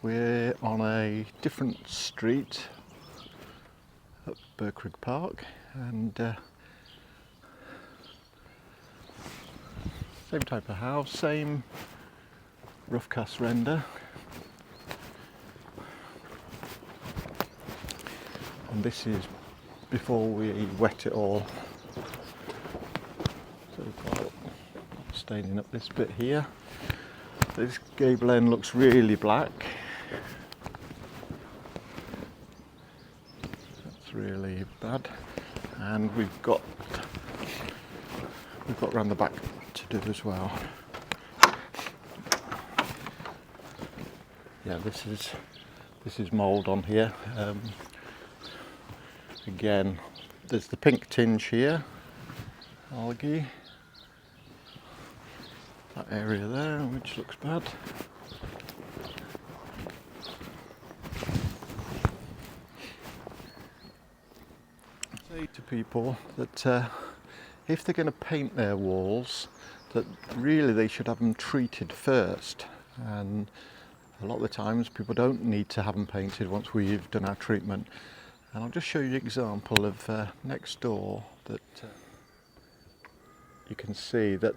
We're on a different street at Birkrigg Park, and same type of house, same rough cast render, and this is before we wet it all. So we've got staining up this bit here. This gable end looks really black. That's really bad. And we've got round the back to do as well. Yeah, this is mould on here. Again, there's the pink tinge here, algae. That area there, which looks bad. I say to people that if they're going to paint their walls, that really they should have them treated first. And a lot of the times people don't need to have them painted once we've done our treatment. And I'll just show you an example of next door that you can see that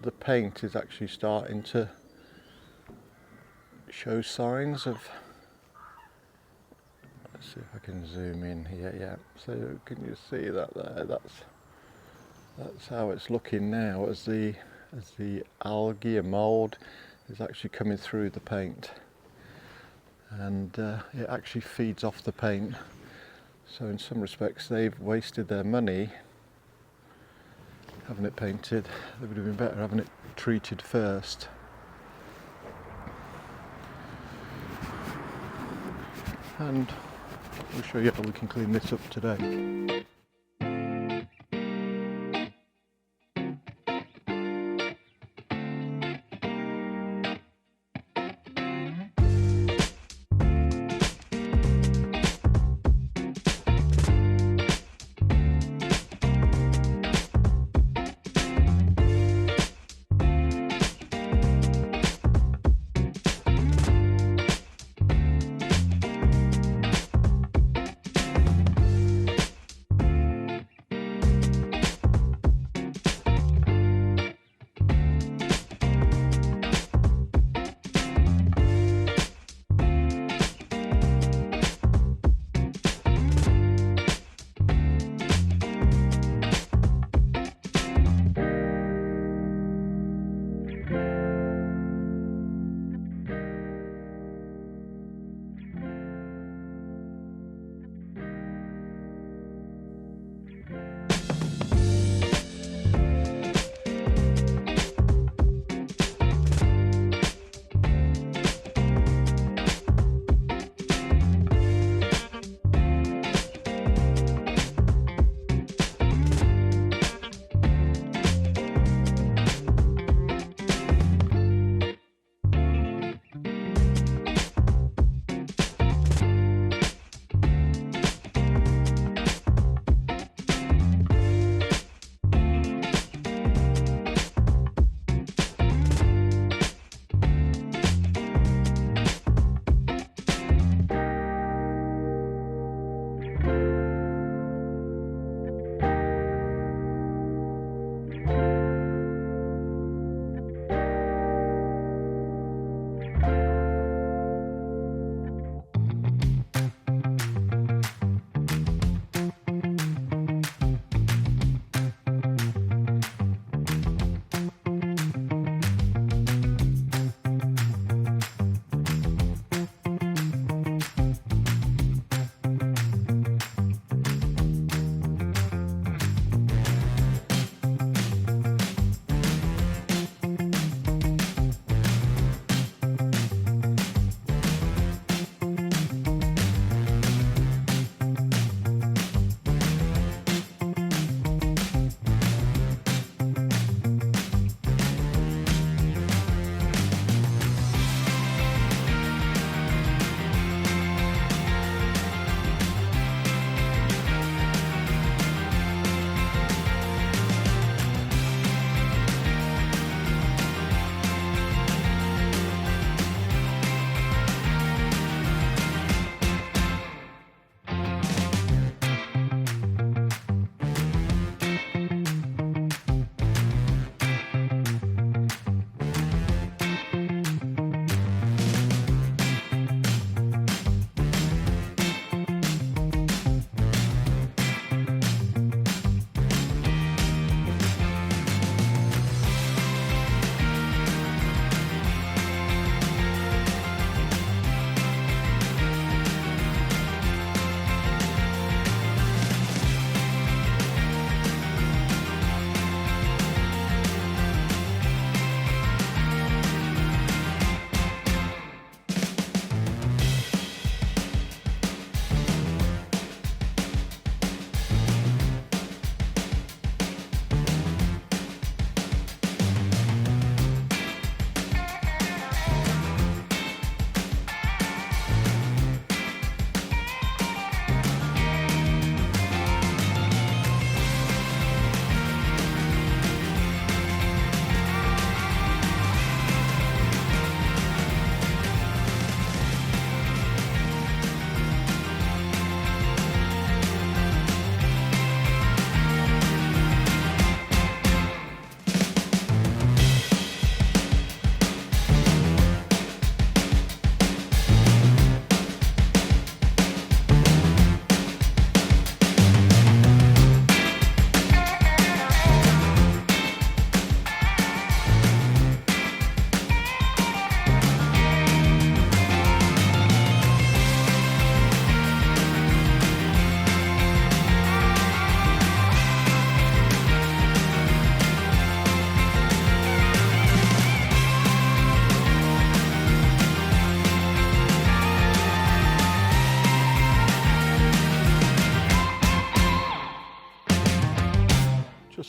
the paint is actually starting to show signs of, let's see if I can zoom in here, yeah, so can you see that there? That's how it's looking now as the algae and mould is actually coming through the paint, and it actually feeds off the paint. So in some respects they've wasted their money having it painted. They would have been better having it treated first. And we'll show you how we can clean this up today.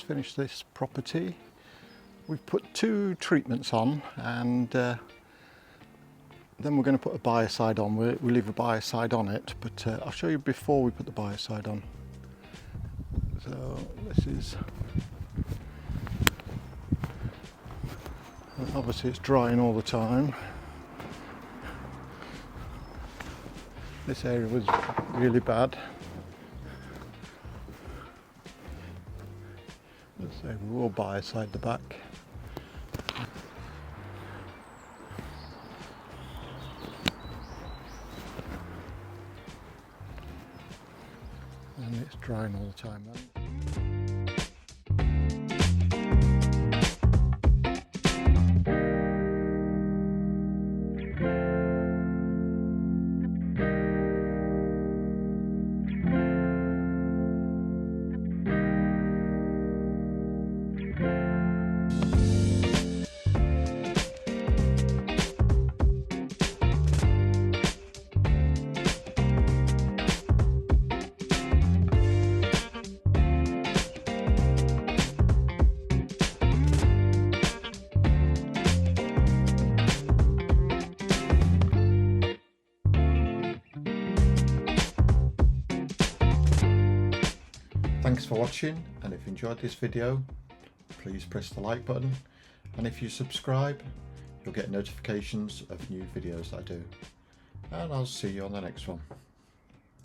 finished this property. We've put 2 treatments on, and then we're going to put a biocide on. We'll leave a biocide on it, but I'll show you before we put the biocide on. So this is, obviously it's drying all the time. This area was really bad. Let's say we will biocide the back. And it's drying all the time then. Thanks for watching, and if you enjoyed this video, please press the like button, and if you subscribe, you'll get notifications of new videos that I do. And I'll see you on the next one.